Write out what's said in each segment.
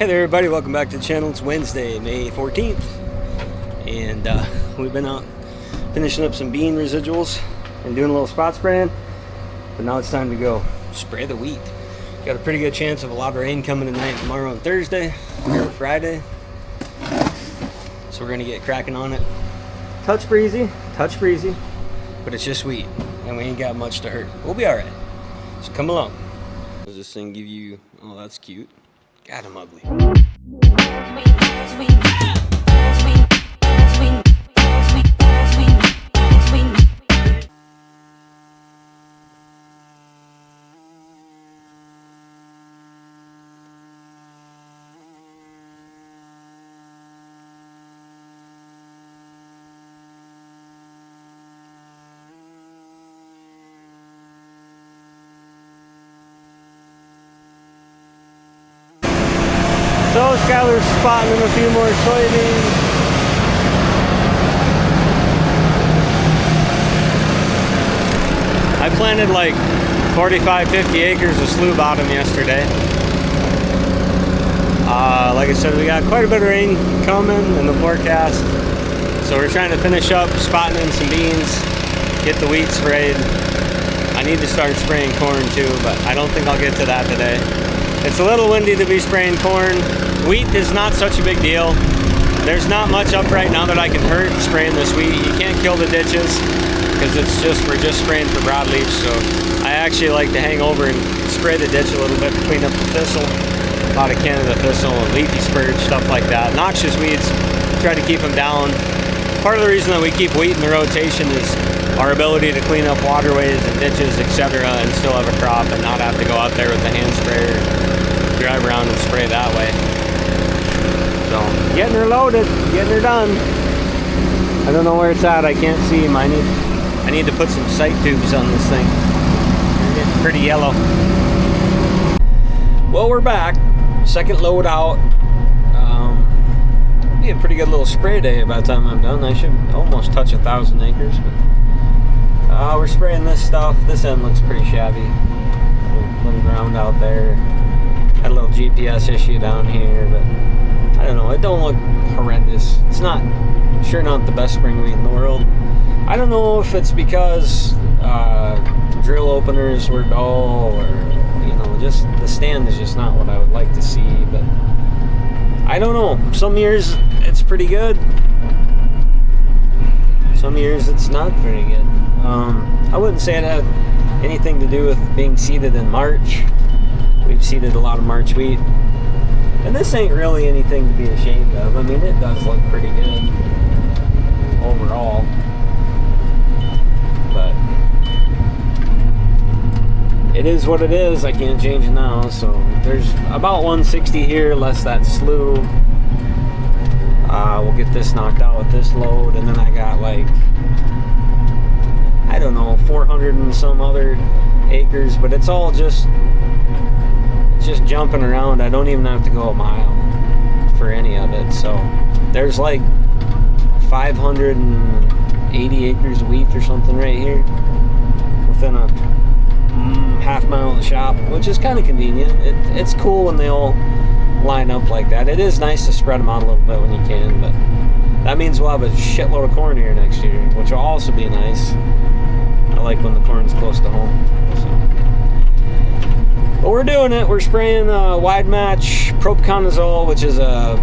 Hey there everybody, welcome back to the channel. It's Wednesday, May 14th, and we've been out finishing up some bean residuals and doing a little spot spraying, but now it's time to go spray the wheat. Got a pretty good chance of a lot of rain coming tonight, tomorrow and Thursday, or Friday, so we're gonna get cracking on it. Touch breezy, but it's just wheat, and we ain't got much to hurt. We'll be alright, so come along. Does this thing give you, oh that's cute. God, I'm ugly. So Skylar's spotting in a few more soybeans. I planted like 45-50 acres of slough bottom yesterday. Like I said, we got quite a bit of rain coming in the forecast, so we're trying to finish up spotting in some beans, get the wheat sprayed. I need to start spraying corn too, but I don't think I'll get to that today. It's a little windy to be spraying corn. Wheat is not such a big deal. There's not much up right now that I can hurt spraying this wheat. You can't kill the ditches because we're just spraying for broadleaf. So I actually like to hang over and spray the ditch a little bit to clean up the thistle, a lot of Canada thistle and leafy spurge, stuff like that. Noxious weeds, try to keep them down. Part of the reason that we keep wheat in the rotation is our ability to clean up waterways and ditches, etc., and still have a crop and not have to go out there with the hand sprayer, drive around and spray that way. So, getting her loaded, getting her done. I don't know where it's at, I can't see them. I need to put some sight tubes on this thing. They're getting pretty yellow. Well, we're back. Second load out. Be a pretty good little spray day by the time I'm done. I should almost touch 1,000 acres, but we're spraying this stuff. This end looks pretty shabby. Little ground out there. Had a little GPS issue down here, but I don't know. It don't look horrendous. It's not the best spring wheat in the world. I don't know if it's because drill openers were dull, or just the stand is just not what I would like to see. But I don't know. Some years it's pretty good. Some years it's not very good. I wouldn't say it had anything to do with being seeded in March. We've seeded a lot of March wheat. And this ain't really anything to be ashamed of. I mean, it does look pretty good overall. But it is what it is. I can't change it now. So there's about 160 here, less that slough. We'll get this knocked out with this load, and then I got like, I don't know, 400 and some other acres, but it's all just jumping around. I don't even have to go a mile for any of it. So there's like 580 acres of wheat or something right here within a half mile of the shop, which is kind of convenient. It's cool when they all line up like that. It is nice to spread them out a little bit when you can, but that means we'll have a shitload of corn here next year, which will also be nice. I like when the corn's close to home. So. But we're doing it. We're spraying wide match propiconazole, which is a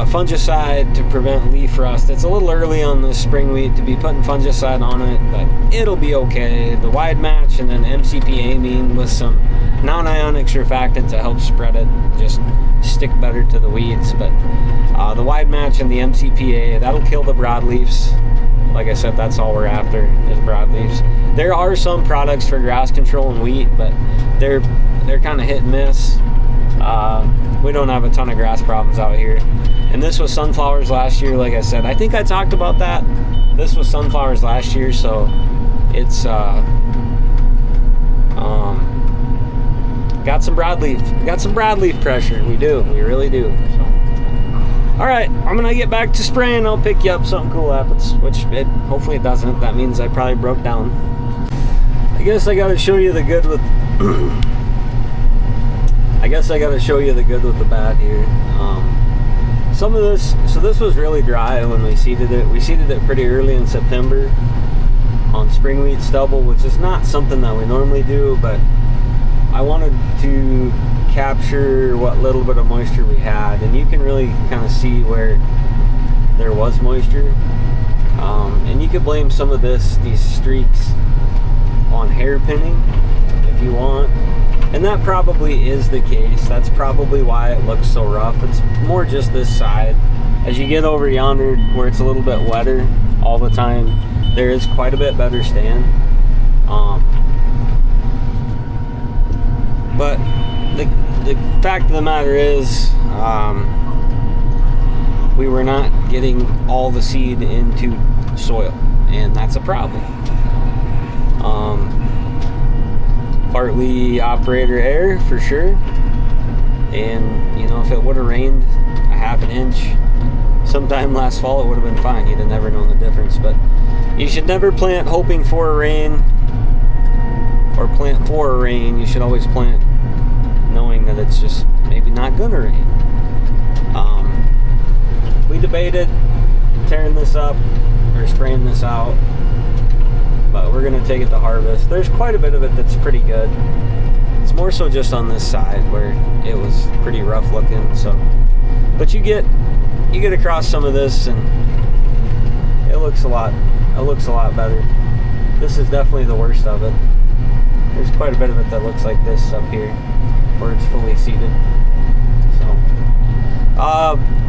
fungicide to prevent leaf rust. It's a little early on this spring wheat to be putting fungicide on it, but it'll be okay. The wide match and then MCP amine with some non-ionic surfactant to help spread it, just stick better to the weeds. But the wide match and the MCPA, that'll kill the broadleafs. Like I said, that's all we're after, is broadleafs. There are some products for grass control in wheat, but they're kind of hit and miss. We don't have a ton of grass problems out here. And this was sunflowers last year, like I said. I think I talked about that. This was sunflowers last year, so it's got some broadleaf pressure. We really do. So. All right, I'm gonna get back to spraying. I'll pick you up. Something cool happens, hopefully it doesn't. That means I probably broke down. I guess I gotta show you the good with I guess I gotta show you the good with the bad here. Some of this, so this was really dry when we seeded it. We seeded it pretty early in September on spring wheat stubble, which is not something that we normally do, but I wanted to capture what little bit of moisture we had, and you can really kind of see where there was moisture. And you could blame some of these streaks on hairpinning if you want. And that probably is the case. That's probably why it looks so rough. It's more just this side. As you get over yonder where it's a little bit wetter all the time, there is quite a bit better stand. But the fact of the matter is, we were not getting all the seed into soil, and that's a problem. Partly operator error for sure, and you know, if it would have rained a half an inch sometime last fall, it would have been fine. You'd have never known the difference. But you should never plant hoping for a rain or plant for a rain. You should always plant knowing that it's just maybe not gonna rain. We debated tearing this up or spraying this out, but we're gonna take it to harvest. There's quite a bit of it that's pretty good. It's more so just on this side where it was pretty rough looking. So, but you get across some of this, and it looks a lot better. This is definitely the worst of it. There's quite a bit of it that looks like this up here, where it's fully seeded. So,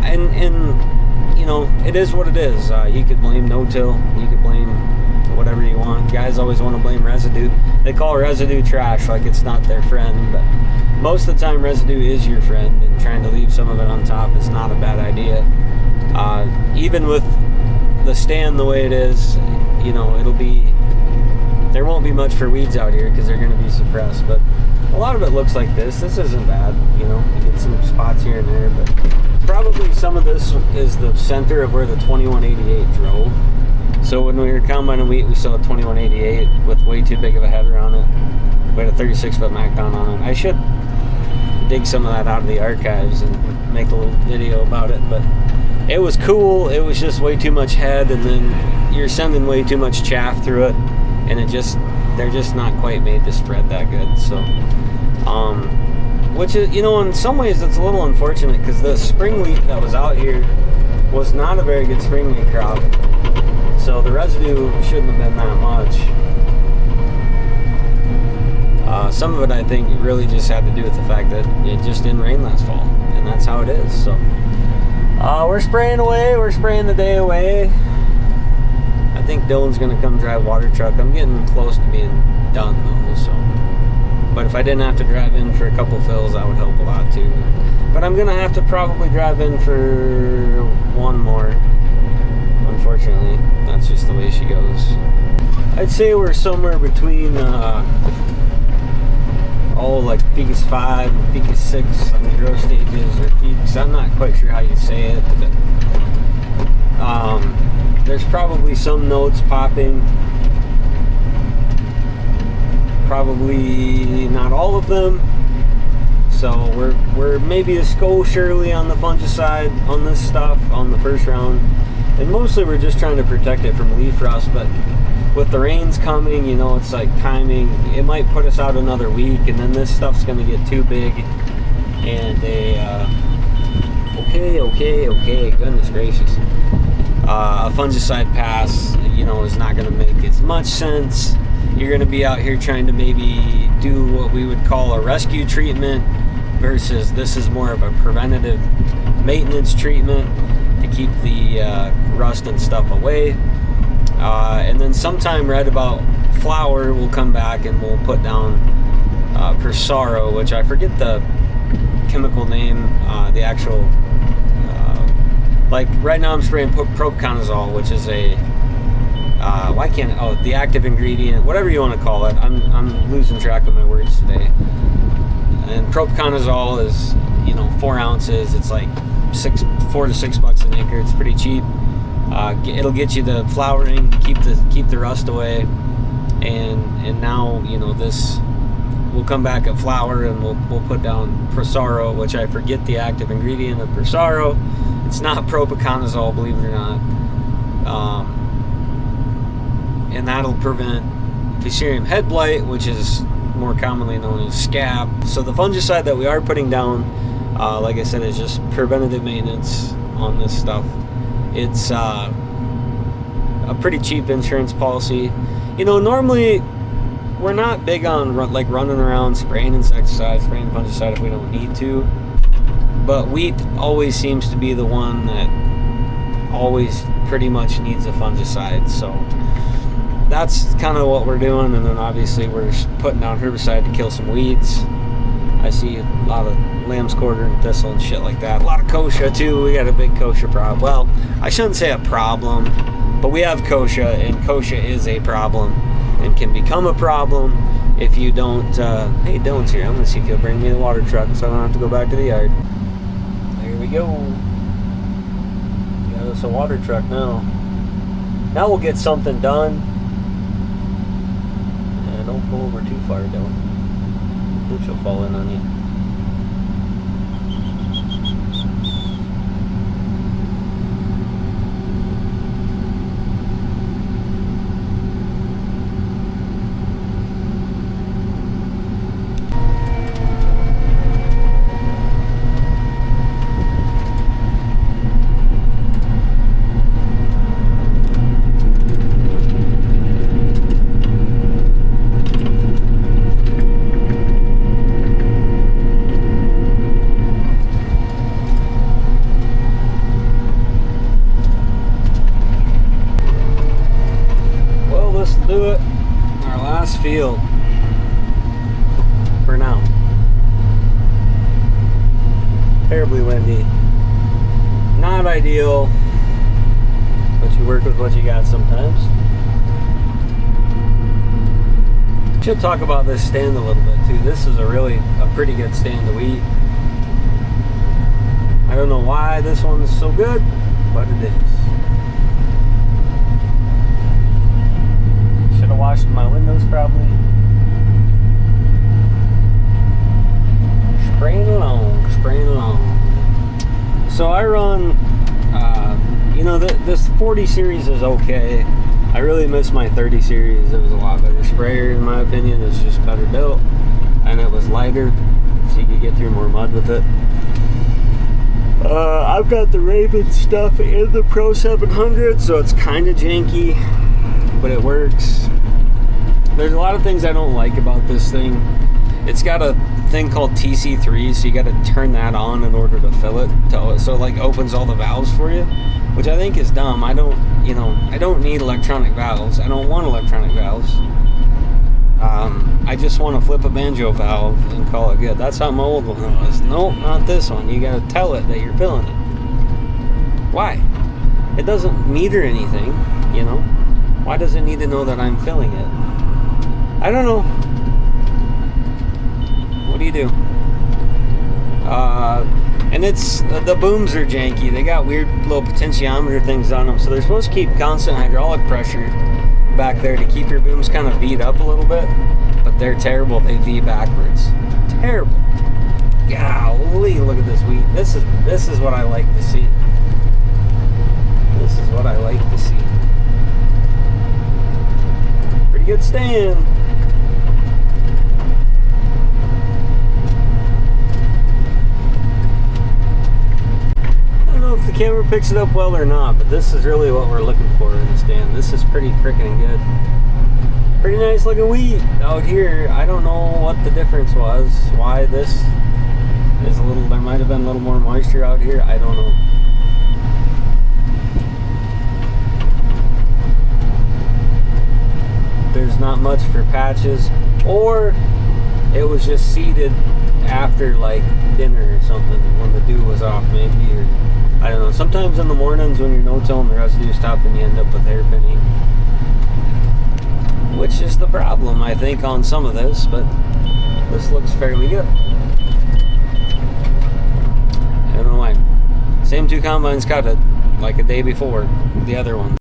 and you know, it is what it is. You could blame no-till. You could blame whatever you want. Guys always want to blame residue. They call residue trash like it's not their friend, but most of the time residue is your friend, and trying to leave some of it on top is not a bad idea. Even with the stand the way it is, you know, there won't be much for weeds out here because they're going to be suppressed, but a lot of it looks like this. This isn't bad, you know. You get some spots here and there, but probably some of this is the center of where the 2188 drove. So when we were combining wheat, we saw a 2188 with way too big of a header on it. We had a 36-foot MacDon on it. I should dig some of that out of the archives and make a little video about it, but it was cool. It was just way too much head, and then you're sending way too much chaff through it, and they're just not quite made to spread that good. So, which is, you know, in some ways it's a little unfortunate because the spring wheat that was out here was not a very good spring wheat crop. So the residue shouldn't have been that much. Some of it, I think, really just had to do with the fact that it just didn't rain last fall, and that's how it is. So we're spraying away. We're spraying the day away. I think Dylan's gonna come drive water truck. I'm getting close to being done though. So, but if I didn't have to drive in for a couple fills, that would help a lot too. But I'm gonna have to probably drive in for one more. Unfortunately, that's just the way she goes. I'd say we're somewhere between like Ficus 5 and Ficus 6 on the growth stages, or Ficus, I'm not quite sure how you say it, but there's probably some notes popping. Probably not all of them. So we're maybe a skosh early on the fungicide on this stuff on the first round. And mostly we're just trying to protect it from leaf rust, but with the rains coming, you know, it's like timing. It might put us out another week, and then this stuff's going to get too big, and okay, goodness gracious. A fungicide pass, you know, is not going to make as much sense. You're going to be out here trying to maybe do what we would call a rescue treatment, versus this is more of a preventative maintenance treatment to keep the rust and stuff away. And then sometime right about flower, we'll come back and we'll put down Persaro, which I forget the chemical name, the actual, like right now I'm spraying propiconazole, which is a, the active ingredient, whatever you want to call it. I'm losing track of my words today. And propiconazole is, you know, 4 ounces. It's like $4 to $6 an acre. It's pretty cheap. It'll get you the flowering, keep the rust away, and now, you know, this we'll come back at flower and we'll put down Prosaro, which I forget the active ingredient of Prosaro. It's not propiconazole, believe it or not. And that'll prevent Fusarium head blight, which is more commonly known as scab. So the fungicide that we are putting down, like I said, is just preventative maintenance on this stuff. It's a pretty cheap insurance policy. You know, normally we're not big on like running around spraying insecticide, spraying fungicide if we don't need to. But wheat always seems to be the one that always pretty much needs a fungicide. So that's kind of what we're doing. And then obviously we're just putting down herbicide to kill some weeds. I see a lot of lamb's quarter and thistle and shit like that. A lot of kochia too. We got a big kochia problem. Well, I shouldn't say a problem, but we have kochia, and kochia is a problem and can become a problem if you don't. Hey, Dylan's here. I'm gonna see if he'll bring me the water truck so I don't have to go back to the yard. There we go. Got us a water truck now. Now we'll get something done. And don't pull over too far, Dylan. Which will fall in on you. Do it. Our last field for now. Terribly windy. Not ideal, but you work with what you got sometimes. Should talk about this stand a little bit too. This is a pretty good stand to wheat. I don't know why this one is so good, but it is. Washed my windows probably. Spraying along. So I run, you know, this 40 series is okay. I really miss my 30 series. It was a lot better sprayer in my opinion. It was just better built, and it was lighter, so you could get through more mud with it. I've got the Raven stuff in the Pro 700, so it's kind of janky, but it works. There's a lot of things I don't like about this thing. It's got a thing called TC3, so you got to turn that on in order to fill it. So it like opens all the valves for you, which I think is dumb. I don't need electronic valves. I don't want electronic valves. I just want to flip a banjo valve and call it good. That's how my old one was. Nope, not this one. You got to tell it that you're filling it. Why? It doesn't meter anything, you know. Why does it need to know that I'm filling it? I don't know. What do you do? And it's the booms are janky. They got weird little potentiometer things on them, so they're supposed to keep constant hydraulic pressure back there to keep your booms kind of V'd up a little bit, but they're terrible. They V backwards. Terrible. Golly, look at this wheat. This is what I like to see. This is what I like to see. Pretty good stand. If the camera picks it up well or not, but this is really what we're looking for in the stand. This is pretty freaking good. Pretty nice looking wheat out here. I don't know what the difference was, why this is a little, there might have been a little more moisture out here. I don't know. There's not much for patches, or it was just seeded after like dinner or something when the dew was off maybe, or I don't know. Sometimes in the mornings when you're no-tilling, the residue stuff and you end up with hairpinning, which is the problem I think on some of this, but this looks fairly good. I don't know why. Same two combines cut it like a day before the other one.